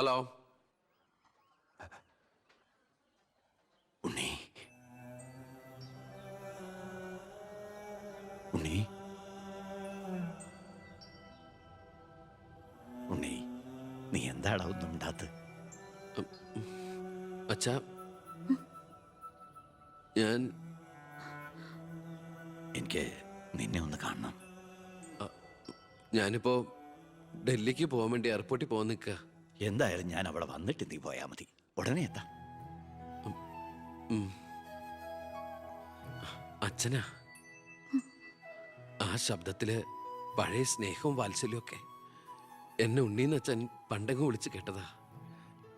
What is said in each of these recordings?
Hello ഉണ്ണി, ഉണ്ണി, ഉണ്ണി, നീ എന്താടാ ഒന്നും ഉണ്ടാത്ത്? അച്ഛാ, എനിക്ക് നിന്നെ ഒന്ന് കാണണം. ഞാനിപ്പോ ഡൽഹിക്ക് പോകാൻ വേണ്ടി എയർപോർട്ടിൽ പോകാൻ നിൽക്കുക. എന്തായാലും ഞാൻ അവിടെ വന്നിട്ട് നീ പോയാൽ മതി. ഉടനെ എത്താം. അച്ഛനാ, ആ ശബ്ദത്തില് പഴയ സ്നേഹവും വാത്സല്യവും ഒക്കെ എന്നെ ഉണ്ണീന്ന് അച്ഛൻ പണ്ടെങ്ങും വിളിച്ച് കേട്ടതാ.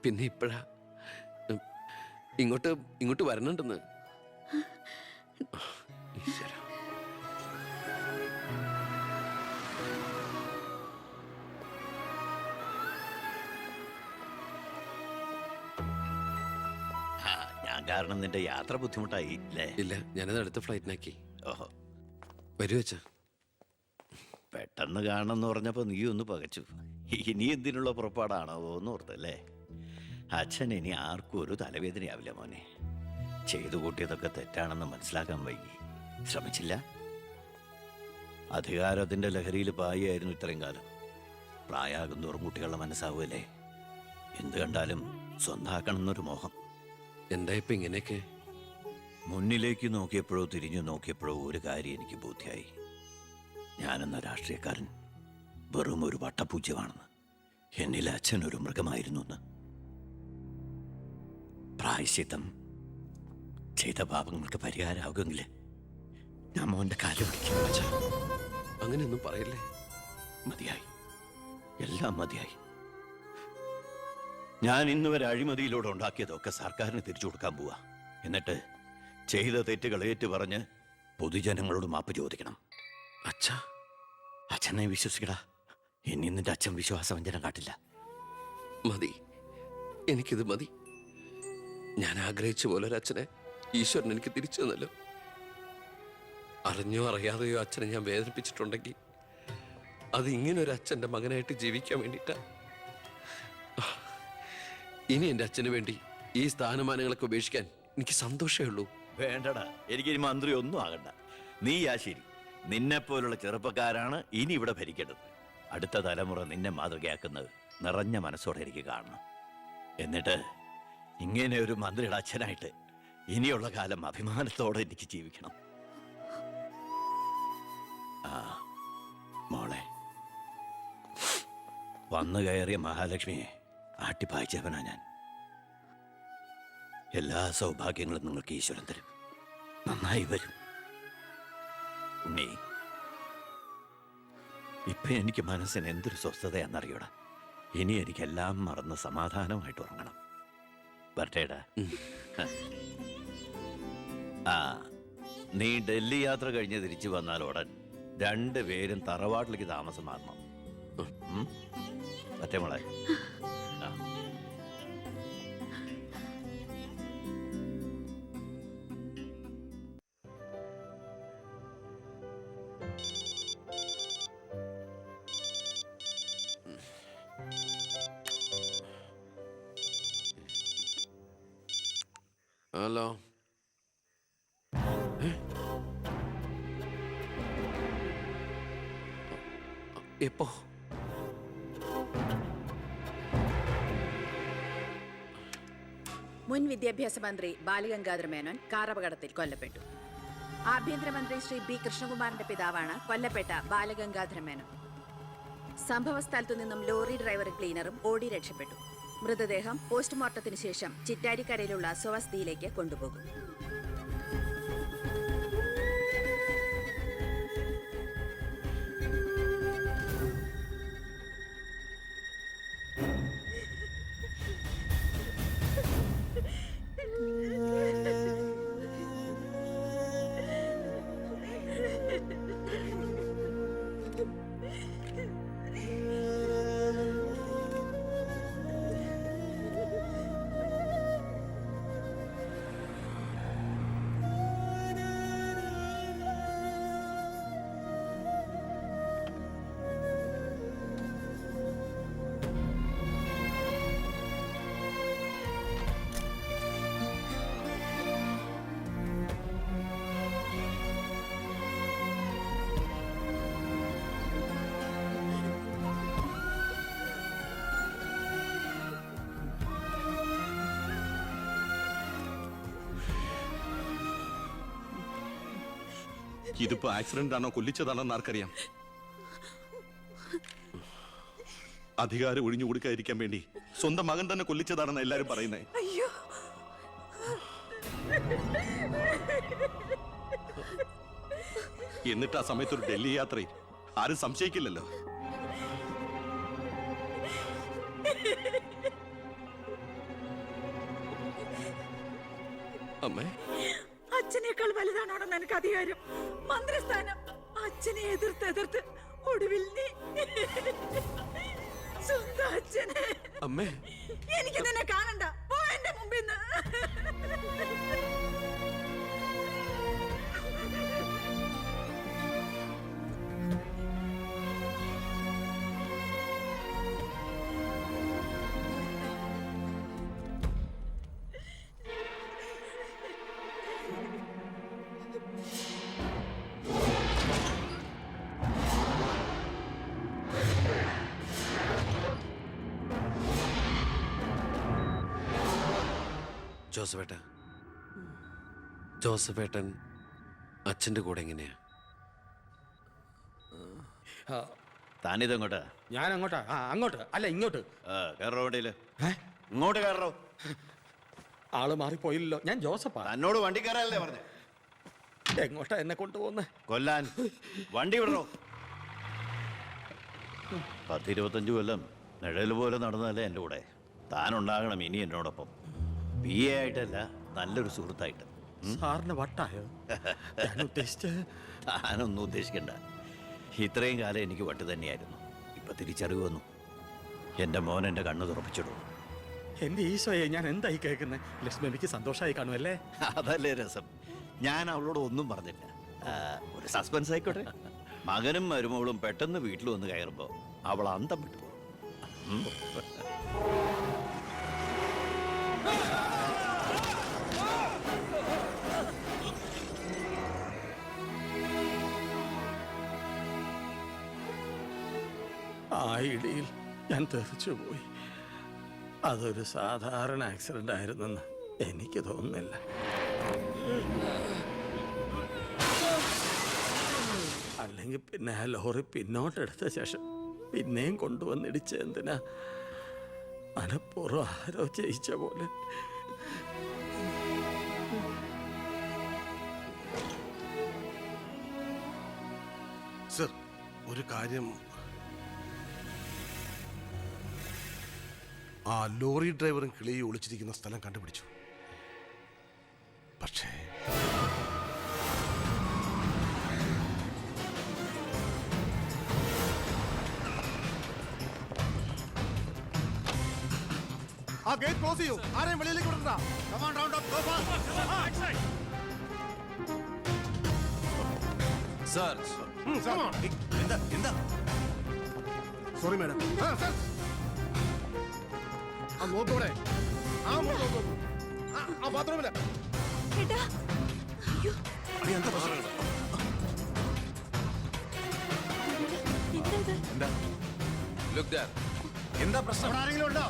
പിന്നെ ഇപ്പോഴാ ഇങ്ങോട്ട് വരണുണ്ടെന്ന്. ഈശ്വരാ. ഞാൻ കാരണം നിന്റെ യാത്ര ബുദ്ധിമുട്ടായി അല്ലേ? ഇല്ല, ഞാനത് അടുത്ത ഫ്ലൈറ്റിനാക്കി. ഓഹോ, വരൂ അച്ഛാ. പെട്ടെന്ന് കാണണമെന്ന് പറഞ്ഞപ്പോൾ നീ ഒന്ന് പകച്ചു. ഇനി എന്തിനുള്ള പുറപ്പാടാണോ എന്ന് ഓർത്തല്ലേ? അച്ഛൻ ഇനി ആർക്കും ഒരു തലവേദനയാവില്ല മോനെ. ചെയ്തു കൂട്ടിയതൊക്കെ തെറ്റാണെന്ന് മനസ്സിലാക്കാൻ വൈകി. ശ്രമിച്ചില്ല. അധികാരത്തിന്റെ ലഹരിയിൽ പായായിരുന്നു ഇത്രയും കാലം. പ്രായമാകുന്നോറും കുട്ടികളുടെ മനസ്സാവുമല്ലേ? എന്ത് കണ്ടാലും സ്വന്താക്കണമെന്നൊരു മോഹം. എന്താ ഇപ്പൊ ഇങ്ങനെയൊക്കെ? മുന്നിലേക്ക് നോക്കിയപ്പോഴോ തിരിഞ്ഞു നോക്കിയപ്പോഴോ ഒരു കാര്യം എനിക്ക് ബോധ്യായി. ഞാനെന്ന രാഷ്ട്രീയക്കാരൻ വെറും ഒരു വട്ടപൂജ്യമാണെന്ന്. എന്നിൽ അച്ഛൻ ഒരു മൃഗമായിരുന്നു എന്ന്. പ്രായശ്ചിത്തം ചെയ്ത പാപങ്ങൾക്ക് പരിഹാരമാകുമെങ്കിൽ ഞാൻ മോന്റെ കാല് പിടിക്കും. അച്ഛാ, അങ്ങനെയൊന്നും പറയല്ലേ. മതിയായി, എല്ലാം മതിയായി. ഞാൻ ഇന്ന് വരെ അഴിമതിയിലൂടെ ഉണ്ടാക്കിയതൊക്കെ സർക്കാരിന് തിരിച്ചു കൊടുക്കാൻ പോവാ. എന്നിട്ട് ചെയ്ത തെറ്റുകൾ ഏറ്റുപറഞ്ഞ് പൊതുജനങ്ങളോട് മാപ്പ് ചോദിക്കണം. അച്ഛാ, അച്ഛനെ വിശ്വസിക്കടാ. ഇനി നിന്റെ അച്ഛൻ വിശ്വാസവഞ്ചനം കാട്ടില്ല. മതി, എനിക്കിത് മതി. ഞാൻ ആഗ്രഹിച്ച പോലെ ഒരു അച്ഛനെ ഈശ്വരൻ എനിക്ക് തിരിച്ചു തന്നല്ലോ. അറിഞ്ഞോ അറിയാതെയോ അച്ഛനെ ഞാൻ വേദനിപ്പിച്ചിട്ടുണ്ടെങ്കിൽ അത് ഇങ്ങനൊരു അച്ഛൻ്റെ മകനായിട്ട് ജീവിക്കാൻ വേണ്ടിയിട്ടാ. ഇനി എൻ്റെ അച്ഛന് വേണ്ടി ഈ സ്ഥാനമാനങ്ങളൊക്കെ ഉപേക്ഷിക്കാൻ എനിക്ക് സന്തോഷമേ ഉള്ളൂ. വേണ്ടടാ, എനിക്ക് മന്ത്രി ഒന്നും ആകണ്ട. നീ ആ ശരി, നിന്നെപ്പോലുള്ള ചെറുപ്പക്കാരാണ് ഇനി ഇവിടെ ഭരിക്കേണ്ടത്. അടുത്ത തലമുറ നിന്നെ മാതൃകയാക്കുന്നത് നിറഞ്ഞ മനസ്സോടെ എനിക്ക് കാണണം. എന്നിട്ട് ഇങ്ങനെ ഒരു മന്ത്രിയുടെ അച്ഛനായിട്ട് ഇനിയുള്ള കാലം അഭിമാനത്തോടെ എനിക്ക് ജീവിക്കണം. ആ മോളെ, വന്നു കയറിയ മഹാലക്ഷ്മിയെ ആട്ടിപ്പായിച്ചവനാ ഞാൻ. എല്ലാ സൗഭാഗ്യങ്ങളും നിങ്ങൾക്ക് ഈശ്വരൻ തരും. നന്നായി വരും. ഉണ്ണി, ഇപ്പൊ എനിക്ക് മനസ്സിന് എന്തൊരു സ്വസ്ഥതയാണെന്നറിയൂടാ. ഇനി എനിക്കെല്ലാം മറന്ന് സമാധാനമായിട്ട് ഉറങ്ങണം. വരട്ടേടാ. ആ, നീ ഡൽഹി യാത്ര കഴിഞ്ഞ് തിരിച്ചു വന്നാൽ ഉടൻ രണ്ടുപേരും തറവാട്ടിലേക്ക് താമസം മാറണം. മറ്റേ മോളെ. ഹലോ. എപ്പോ? മുൻ വിദ്യാഭ്യാസ മന്ത്രി ബാലഗംഗാധര മേനോൻ കാറപകടത്തിൽ കൊല്ലപ്പെട്ടു. ആഭ്യന്തരമന്ത്രി ശ്രീ ബി കൃഷ്ണകുമാറിന്റെ പിതാവാണ് കൊല്ലപ്പെട്ട ബാലഗംഗാധര മേനോൻ. സംഭവസ്ഥലത്തു നിന്നും ലോറി ഡ്രൈവറും ക്ലീനറും ഓടി രക്ഷപ്പെട്ടു. മൃതദേഹം പോസ്റ്റ്മോർട്ടത്തിന് ശേഷം ചിറ്റാരിക്കരയിലുള്ള സ്വവസതിയിലേക്ക് കൊണ്ടുപോകും. ഇതിപ്പോ ആക്സിഡന്റ് ആണോ കൊല്ലിച്ചതാണോ എന്ന് ആർക്കറിയാം. അധികാരം ഒഴിഞ്ഞു കൊടുക്കാതിരിക്കാൻ വേണ്ടി സ്വന്തം മകൻ തന്നെ കൊല്ലിച്ചതാണെന്ന് എല്ലാരും പറയുന്നേ. അയ്യോ, എന്നിട്ട് ആ സമയത്ത് ഒരു ഡൽഹി യാത്രയിൽ ആരും സംശയിക്കില്ലല്ലോ. അമ്മേ, അച്ഛനേക്കാൾ വലുതാണോടെന്ന് എനിക്ക് അധികാരം. മന്ത്രിസ്ഥാനം അച്ഛനെ എതിർത്ത് ഒടുവിൽ നീ സ്വന്തം അച്ഛനെ. അമ്മേ, എനിക്ക് നിന്നെ കാണണ്ട, പോ എന്റെ മുമ്പിൽ നിന്ന്. ജോസഫേട്ടൻ അച്ഛൻ്റെ കൂടെ എങ്ങനെയാ? താനിതെങ്ങോട്ടാ? ഞാൻ അങ്ങോട്ടാ? അങ്ങോട്ട് അല്ല, ഇങ്ങോട്ട്. കയറോ വണ്ടിയില്. ഇങ്ങോട്ട് കയറോ. ആള് മാറിപ്പോയില്ലല്ലോ. ഞാൻ ജോസഫാ. തന്നോട് വണ്ടി കയറാനല്ലേ പറഞ്ഞേ? എങ്ങോട്ടാ എന്നെ കൊണ്ടുപോകുന്നേ? കൊല്ലാൻ. വണ്ടി വിടറോ. 10-25 കൊല്ലം നിഴൽ പോലെ നടന്നതല്ലേ എൻ്റെ കൂടെ. താനുണ്ടാകണം ഇനി എന്നോടൊപ്പം. PA ആയിട്ടല്ല, നല്ലൊരു സുഹൃത്തായിട്ട്. സാറിന് വട്ടായോ? ഞാൻ ഉദ്ദേശിച്ച. താനൊന്നും ഉദ്ദേശിക്കണ്ട. ഇത്രയും കാലം എനിക്ക് വട്ട് തന്നെയായിരുന്നു. ഇപ്പൊ തിരിച്ചറിവ് വന്നു. എൻ്റെ മോൻ എൻ്റെ കണ്ണ് തുറപ്പിച്ചിടും. എന്റെ ഈശോയെ, ഞാൻ എന്തായി കേൾക്കുന്നത്? ലക്ഷ്മിക്ക് സന്തോഷമായി കാണുമല്ലേ? അതല്ലേ രസം. ഞാൻ അവളോട് ഒന്നും പറഞ്ഞില്ല. ഒരു സസ്പെൻസ് ആയിക്കോട്ടെ. മകനും മരുമകളും പെട്ടെന്ന് വീട്ടിൽ വന്ന് കയറുമ്പോൾ അവൾ അന്തം വിട്ടു. ആ ഇടിയിൽ ഞാൻ തെറിച്ചുപോയി. അതൊരു സാധാരണ ആക്സിഡന്റ് ആയിരുന്നെന്ന് എനിക്ക് തോന്നുന്നില്ല. അല്ലെങ്കിൽ പിന്നെ ആ ലോറി പിന്നോട്ടെടുത്ത ശേഷം പിന്നെയും കൊണ്ടുവന്നിടിച്ച എന്തിനാ? മനപ്പൂർവ്വം ആരോ ജയിച്ച പോലെ. സർ, ഒരു കാര്യം, ആ ലോറി ഡ്രൈവറും കിളിയും ഒളിച്ചിരിക്കുന്ന സ്ഥലം കണ്ടുപിടിച്ചു. പക്ഷേ ആ ഗേറ്റ് ക്ലോസ് ചെയ്യൂ. ആരെയും വെളിയിലേക്ക് വിടണ്ട. Come on, round up, go fast. Sir, Come on. എന്താ? Sorry madam. സർ, ആ നോക്കൂടെ. ആ നോക്കൂ. ആ ബാത്റൂമില്. ഏട്ടാ, അയ്യോ, എന്താ പ്രശ്നം? എന്താ ഇത്? look there. എന്താ പ്രശ്നം? അവിടെ ആരെങ്കിലും ഉണ്ടോ?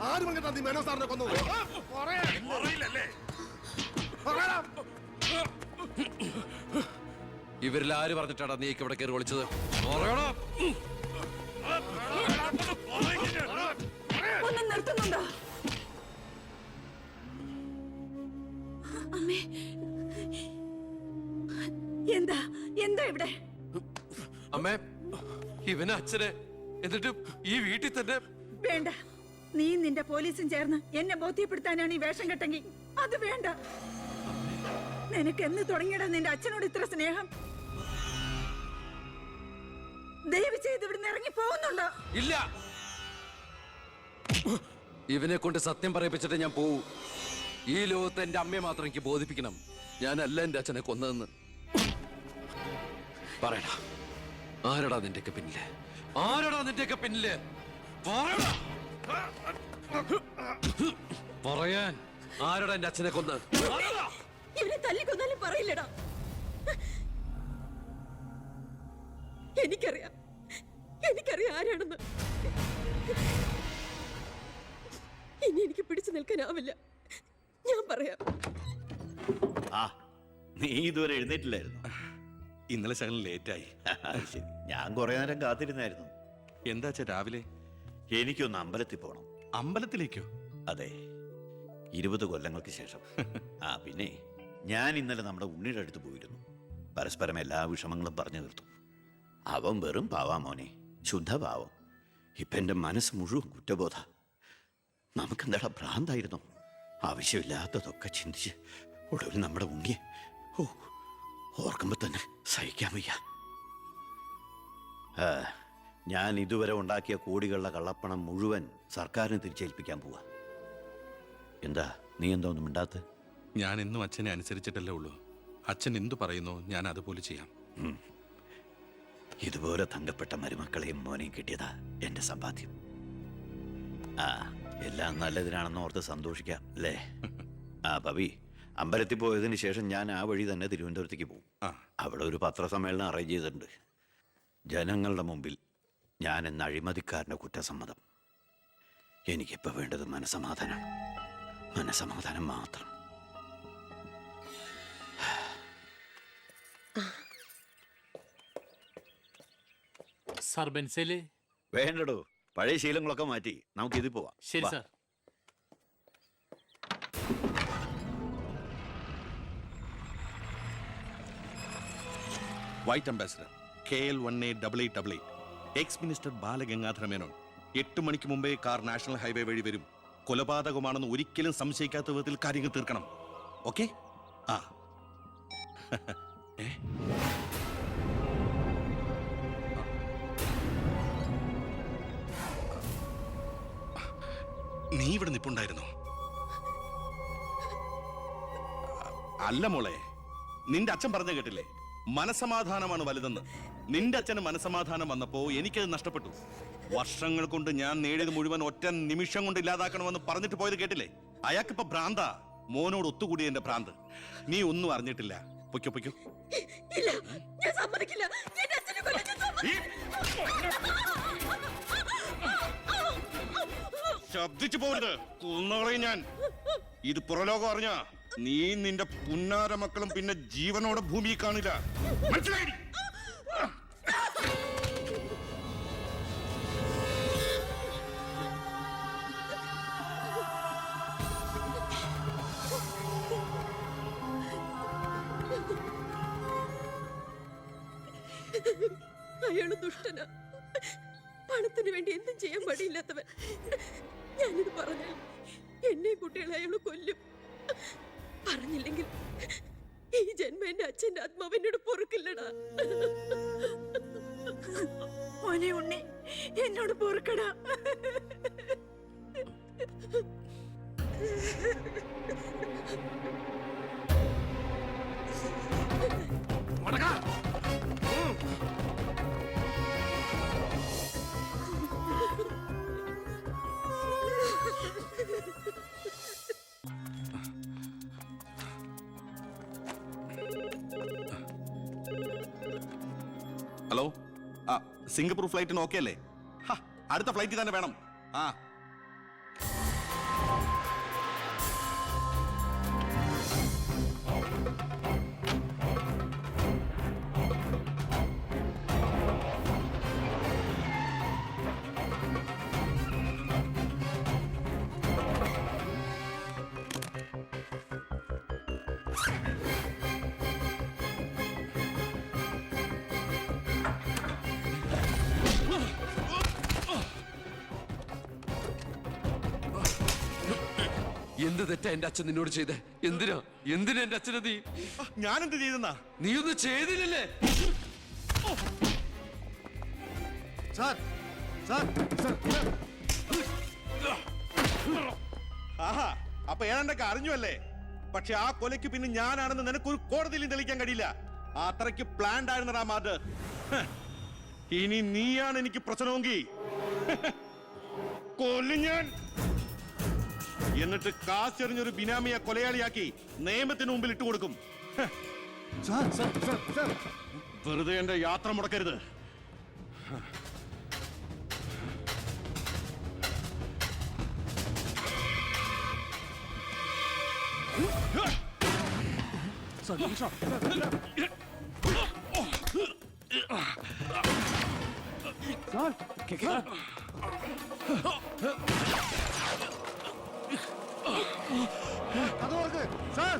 ആരും നീ മേനോ സാറിനെ കൊന്നു. ഇവരിൽ ആര് പറഞ്ഞിട്ടാടാ നീക്ക് ഇവിടെ കയറി വിളിച്ചത്? ഒന്ന് നിർത്തുന്നുണ്ടോ? അമ്മേ, എന്താ ഇവിടെ? അമ്മേ, ഇവന് അച്ഛനെ, എന്നിട്ട് ഈ വീട്ടിൽ തന്നെ. വേണ്ട, നീ നിന്റെ പോലീസും ചേർന്ന് എന്നെ ബോധ്യപ്പെടുത്താനാണ് ഈ വേഷം കെട്ടെങ്കിൽ അത് വേണ്ട. നിനക്ക് എന്ന് തുടങ്ങിയടാ നിന്റെ അച്ഛനോട് ഇത്ര സ്നേഹം? ദയവ് ചെയ്ത് ഇവിടുന്ന് ഇറങ്ങി പോകുന്നുണ്ടോ? ഇല്ല, ഇവനെ കൊണ്ട് സത്യം പറയിപ്പിച്ചിട്ട് ഞാൻ പോവൂ. ഈ ലോകത്ത് എന്റെ അമ്മയെ മാത്രം എനിക്ക് ബോധിപ്പിക്കണം ഞാനല്ല എന്റെ അച്ഛനെ കൊന്നതെന്ന്. പറയടാ, ആരടാ നിന്റെയൊക്കെ പിന്നില്? ആരടാ നിന്റെയൊക്കെ പിന്നില്? പറയടാ. പറയാൻ ആരടാ എന്റെ അച്ഛനെ കൊന്ന്? ഇവനെ തല്ലിക്കൊന്നാലും പറയില്ലടാ. എനിക്കറിയാം ആരാണെന്ന്. ഇനി എനിക്ക് പിടിച്ചു നിൽക്കാനാവില്ല. ഞാൻ പറയാം. ആ, നീ ഇതുവരെ എഴുന്നേറ്റില്ലായിരുന്നു. ഇന്നലെ ശകലം ലേറ്റായി. ശരി, ഞാൻ കുറെ നേരം കാത്തിരുന്നായിരുന്നു. എന്താ അച്ഛാ രാവിലെ? എനിക്കൊന്ന് അമ്പലത്തിൽ പോകണം. അമ്പലത്തിലേക്കോ? അതെ, 20 കൊല്ലങ്ങൾക്ക് ശേഷം. ആ പിന്നെ ഞാൻ ഇന്നലെ നമ്മുടെ ഉണ്ണിയുടെ അടുത്ത് പോയിരുന്നു. പരസ്പരം എല്ലാ വിഷമങ്ങളും പറഞ്ഞു തീർത്തു. അവൻ വെറും പാവാ മോനെ, ശുദ്ധപാവം. ഇപ്പൊ എന്റെ മനസ്സ് മുഴുവൻ കുറ്റബോധ. നമുക്കെന്താടാ ഭ്രാന്തായിരുന്നു? ആവശ്യമില്ലാത്തതൊക്കെ ചിന്തിച്ച് ഒടുവിൽ നമ്മുടെ ഉണ്ണിയെ ഓർക്കുമ്പോ തന്നെ സഹിക്കാൻ വയ്യ. ഞാൻ ഇതുവരെ ഉണ്ടാക്കിയ കോടികളുടെ കള്ളപ്പണം മുഴുവൻ സർക്കാരിന് തിരിച്ചേൽപ്പിക്കാൻ പോവാ. എന്താ നീ എന്താ ഒന്നും മിണ്ടാത്ത? ഞാൻ എന്നും അച്ഛനെ അനുസരിച്ചിട്ടല്ലേ ഉള്ളൂ. അച്ഛൻ എന്തു പറയുന്നോ ഞാൻ അതുപോലെ ചെയ്യാം. ഇതുപോലെ തങ്കപ്പെട്ട മരുമക്കളെയും മോനെയും കിട്ടിയതാ എന്റെ സമ്പാദ്യം. ആ, എല്ലാം നല്ലതിനാണെന്ന് ഓർത്ത് സന്തോഷിക്കാം അല്ലേ? ആ പവി, അമ്പലത്തിൽ പോയതിന് ശേഷം ഞാൻ ആ വഴി തന്നെ തിരുവനന്തപുരത്തേക്ക് പോകും. അവിടെ ഒരു പത്രസമ്മേളനം അറേഞ്ച് ചെയ്തിട്ടുണ്ട്. ജനങ്ങളുടെ മുമ്പിൽ ഞാൻ എന്ന അഴിമതിക്കാരൻ്റെ കുറ്റസമ്മതം. എനിക്കിപ്പോൾ വേണ്ടത് മനസമാധാനമാണ്. മനസമാധാനം മാത്രം. സാർ ബെൻസേല്? വേണ്ടടോ, പഴയ ശീലങ്ങളൊക്കെ മാറ്റി നമുക്കിത് പോവാം. ശരി വാ. Sir. White ambassador KL188888 X minister Balagangadhara Menon. 8 മണിക്ക് മുമ്പേ കാർ നാഷണൽ ഹൈവേ വഴി വരും. കൊലപാതകമാണെന്ന് ഒരിക്കലും സംശയിക്കാത്ത വിധത്തിൽ കാര്യങ്ങൾ തീർക്കണം. ഓക്കെ? ആ. നീ ഇവിടെ നിപ്പുണ്ടായിരുന്നോ? അല്ല മോളെ, നിന്റെ അച്ഛൻ പറഞ്ഞ കേട്ടില്ലേ, മനസമാധാനമാണ് വലുതെന്ന്. നിന്റെ അച്ഛന് മനസമാധാനം വന്നപ്പോ എനിക്കത് നഷ്ടപ്പെട്ടു. വർഷങ്ങൾ കൊണ്ട് ഞാൻ നേടിയത് മുഴുവൻ ഒറ്റ നിമിഷം കൊണ്ട് ഇല്ലാതാക്കണമെന്ന് പറഞ്ഞിട്ട് പോയത് കേട്ടില്ലേ? അയാൾക്കിപ്പോ ഭ്രാന്താ. മോനോട് ഒത്തുകൂടിയ എന്റെ ഭ്രാന്ത്. നീ ഒന്നും അറിഞ്ഞിട്ടില്ല. പൊയ്ക്കോ പൊയ്ക്കോ. ഇല്ല, ഞാൻ സമ്മതിക്കില്ല. എന്റെ അച്ഛനെ കൊല്ലാൻ ഞാൻ ശബ്ദിച്ചു പോകരുത്, കൊന്നുകളയും ഞാൻ. ഇത് പുറലോകം അറിഞ്ഞ നീ നിന്റെ പുന്നാര മക്കളും പിന്നെ ജീവനോടെ ഭൂമിയിൽ കാണില്ല. മനസ്സിലായി? അയാള് ദുഷ്ടനാ. പണത്തിന് വേണ്ടി എന്തും ചെയ്യാൻ മടിയില്ലാത്തവൻ. ഞാനിത് പറഞ്ഞാൽ എന്നെ കുട്ടികളെ അയാള് കൊല്ലും. പറഞ്ഞില്ലെങ്കിൽ ഈ ജന്മം എന്റെ അച്ഛന്റെ ആത്മാവിനോട് പൊറുക്കില്ലടാ. മോനെ ഉണ്ണി, എന്നോട് പൊറുക്കടാ. ഹലോ, ആ സിംഗപ്പൂർ ഫ്ലൈറ്റിന് ഓക്കെ അല്ലേ? അടുത്ത ഫ്ലൈറ്റിൽ തന്നെ വേണം. ആ എന്ത് തെറ്റാ എന്റെ അച്ഛൻ നിന്നോട് ചെയ്തേ? എന്തിനാ എന്റെ അച്ഛനെ നീ? ഞാനെന്ത് ചെയ്തെന്നാ? നീ ഒന്നും ചെയ്തില്ലല്ലേ? സാർ സാർ ആഹാ, അപ്പൊ ഏതാണ്ടൊക്കെ അറിഞ്ഞു അല്ലേ? പക്ഷെ ആ കൊലയ്ക്ക് പിന്നെ ഞാനാണെന്ന് നിനക്കൊരു കോടതിയിലും തെളിയിക്കാൻ കഴിയില്ല. അത്രയ്ക്ക് പ്ലാൻഡ് ആയിരുന്നടാ മർഡർ. ഇനി നീയാണ് എനിക്ക് പ്രശ്നമെങ്കിൽ കൊല്ലും ഞാൻ. എന്നിട്ട് കാശെറിഞ്ഞൊരു ബിനാമിയെ കൊലയാളിയാക്കി നിയമത്തിന് മുമ്പിൽ ഇട്ടുകൊടുക്കും. വെറുതെ എന്റെ യാത്ര മുടക്കരുത്. അത് ഓർക്ക് സാർ.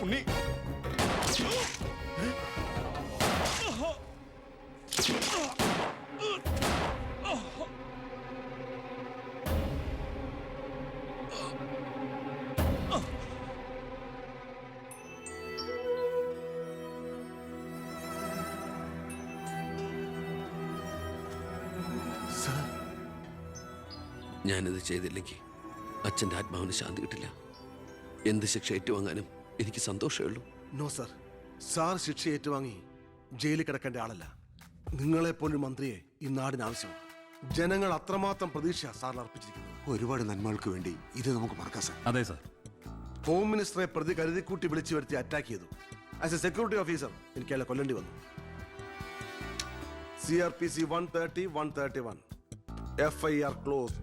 ഉണ്ണി ഞാനിത് ചെയ്തില്ലെങ്കിൽ അച്ഛൻ്റെ ആത്മാവിന് ശാന്തി കിട്ടില്ല. എന്ത് ശിക്ഷ ഏറ്റുവാങ്ങാനും എനിക്ക് സന്തോഷമേ ഉള്ളൂ. നോ സർ, സാർ ശിക്ഷ ഏറ്റുവാങ്ങി ജയിലിൽ കിടക്കേണ്ട ആളല്ല. നിങ്ങളെപ്പോലൊരു മന്ത്രിയെ ഈ നാടിന് ആവശ്യമാണ്. ജനങ്ങൾ അത്രമാത്രം പ്രതീക്ഷ സാറിന് അർപ്പിച്ചിരിക്കുന്നത്. ഒരുപാട് നന്മകൾക്ക് വേണ്ടി ഇത് നമുക്ക് മറക്കാം സാർ. അതെ സർ. ഹോം മിനിസ്റ്ററെ പ്രതി കരുതിക്കൂട്ടി വിളിച്ചു വരുത്തി അറ്റാക്ക് ചെയ്തു. ആസ് എ സെക്യൂരിറ്റി ഓഫീസർ എനിക്ക് അയാളെ കൊല്ലേണ്ടി വന്നു. CRPC 130, 131 FIR closed.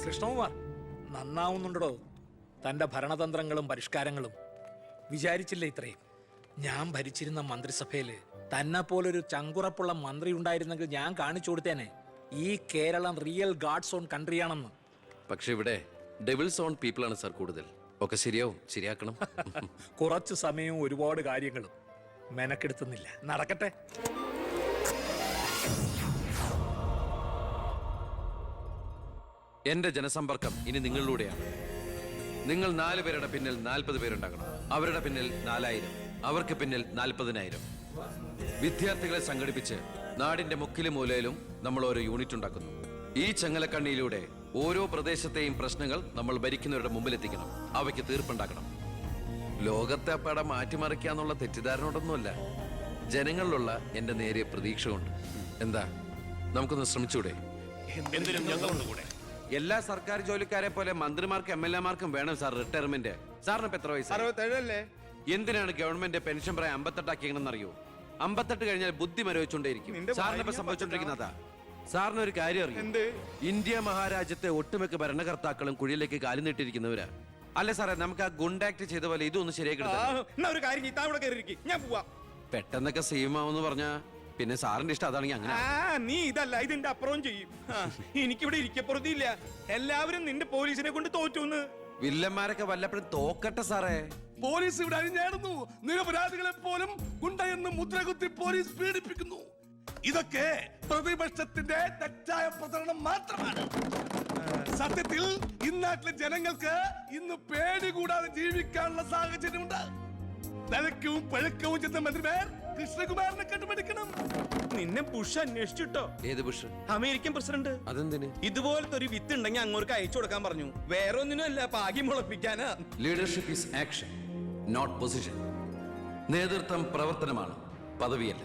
കൃഷ്ണകുമാർ നന്നാവുന്നുണ്ടോ? തന്റെ ഭരണതന്ത്രങ്ങളും പരിഷ്കാരങ്ങളും വിചാരിച്ചില്ല ഇത്രയും. ഞാൻ ഭരിച്ചിരുന്ന മന്ത്രിസഭയില് തന്നെ പോലൊരു ചങ്കുറപ്പുള്ള മന്ത്രി ഉണ്ടായിരുന്നെങ്കിൽ ഞാൻ കാണിച്ചു കൊടുത്തേനെ ഈ കേരളം റിയൽ ഗാഡ്സ് ഓൺ കൺട്രിയാണെന്ന്. പക്ഷെ ഇവിടെ ഡെവിൾസ് ഓൺ പീപ്പിളാണ് സാർ കൂടുതൽ. ഒക്കെ ശരിയാവും, ശരിയാക്കണം. കുറച്ചു സമയവും ഒരുപാട് കാര്യങ്ങളും മെനക്കെടുത്തുന്നില്ല. നടക്കട്ടെ. എന്റെ ജനസമ്പർക്കം ഇനി നിങ്ങളിലൂടെയാണ്. നിങ്ങൾ 4 പേരുടെ പിന്നിൽ 40 പേരുണ്ടാകണം. അവരുടെ പിന്നിൽ 4000, അവർക്ക് പിന്നിൽ 40,000. വിദ്യാർത്ഥികളെ സംഘടിപ്പിച്ച് നാടിന്റെ മുക്കിലും മൂലയിലും നമ്മൾ ഓരോ യൂണിറ്റ് ഉണ്ടാക്കുന്നു. ഈ ചങ്ങലക്കണ്ണിയിലൂടെ ഓരോ പ്രദേശത്തെയും പ്രശ്നങ്ങൾ നമ്മൾ ഭരിക്കുന്നവരുടെ മുമ്പിലെത്തിക്കണം. അവയ്ക്ക് തീർപ്പുണ്ടാക്കണം. ലോകത്തെ അപ്പാടെ മാറ്റിമറിക്കാന്നുള്ള തെറ്റിദ്ധാരണയോടൊന്നുമല്ല, ജനങ്ങളിലുള്ള എന്റെ നേരിയ പ്രതീക്ഷ കൊണ്ട്. എന്താ, നമുക്കൊന്ന് ശ്രമിച്ചൂടെ? എല്ലാ സർക്കാർ ജോലിക്കാരെ പോലെ മന്ത്രിമാർക്കും MLA-മാർക്കും വേണം സാർ റിട്ടയർമെന്റ്. സാറിന് എത്ര വയസ്സ്? 67 എന്തിനാണ് ഗവൺമെന്റ് പെൻഷൻ പ്രായം 58 ആക്കിയെന്ന് അറിയോ? 58 കഴിഞ്ഞാൽ ബുദ്ധി മരവിച്ചുകൊണ്ടേയിരിക്കും. സാറിനിപ്പോ സംഭവിച്ചോണ്ടിരിക്കുന്നതാ. സാറിന് ഒരു കാര്യം അറിയാം, ഇന്ത്യ മഹാരാജ്യത്തെ ഒട്ടുമിക്ക ഭരണകർത്താക്കളും കുഴിയിലേക്ക് കാലു നീട്ടിയിരിക്കുന്നവരാ. അല്ലെ സാറേ, നമുക്ക് ആ ഗുണ്ടാക്ട് ചെയ്ത പോലെ ഇതൊന്ന് ശരിയാക്കി പെട്ടെന്നൊക്കെ സീമാവെന്ന് പറഞ്ഞാ പിന്നെ സാറിന്റെ ഇഷ്ടം അതാണെങ്കിൽ അങ്ങനെ. നീ ഇതല്ല ഇതിന്റെ അപ്പുറം ചെയ്യും. എനിക്കിവിടെ ഇരിക്കപ്പുറത്തില്ല. എല്ലാവരും നിന്റെ പോലീസിനെ കൊണ്ട് തോറ്റുന്ന്. വില്ലന്മാരൊക്കെ വല്ലപ്പോഴും തോക്കട്ടെ സാറേ. പോലീസ് ഇവിടെ അഴിഞ്ഞാടുന്നു. നിരപരാധികളെ പോലും ഗുണ്ടയെന്ന് മുദ്രകുത്തി പോലീസ് പീഡിപ്പിക്കുന്നു. ഇതൊക്കെ പ്രതിപക്ഷത്തിന്റെ തെറ്റായ പ്രചരണം മാത്രമാണ്. സത്യത്തിൽ ഇന്നാട്ടിലെ ജനങ്ങൾക്ക് ഇന്ന് പേടി കൂടാതെ ജീവിക്കാനുള്ള സാഹചര്യമുണ്ട്. നിലയ്ക്കവും പഴക്കവും ചെന്ന മന്ത്രിമാർ കൃഷ്ണകുമാറിനെ കണ്ടുപിടിക്കണം. നിന്നെ ബുഷ് അന്വേഷിച്ചിട്ടോ? ഏത് ബുഷ്? American president. അതെന്തിന്? ഇതുപോലത്തെ ഒരു വിത്ത് ഉണ്ടെങ്കിൽ അങ്ങോട്ട് അയച്ചു കൊടുക്കാൻ പറഞ്ഞു. വേറെ ഒന്നിനും അല്ല, പാകി മുളപ്പിക്കാനാ. Leadership is action, not position. നേതൃത്വം പ്രവർത്തനമാണ്, പദവിയല്ല.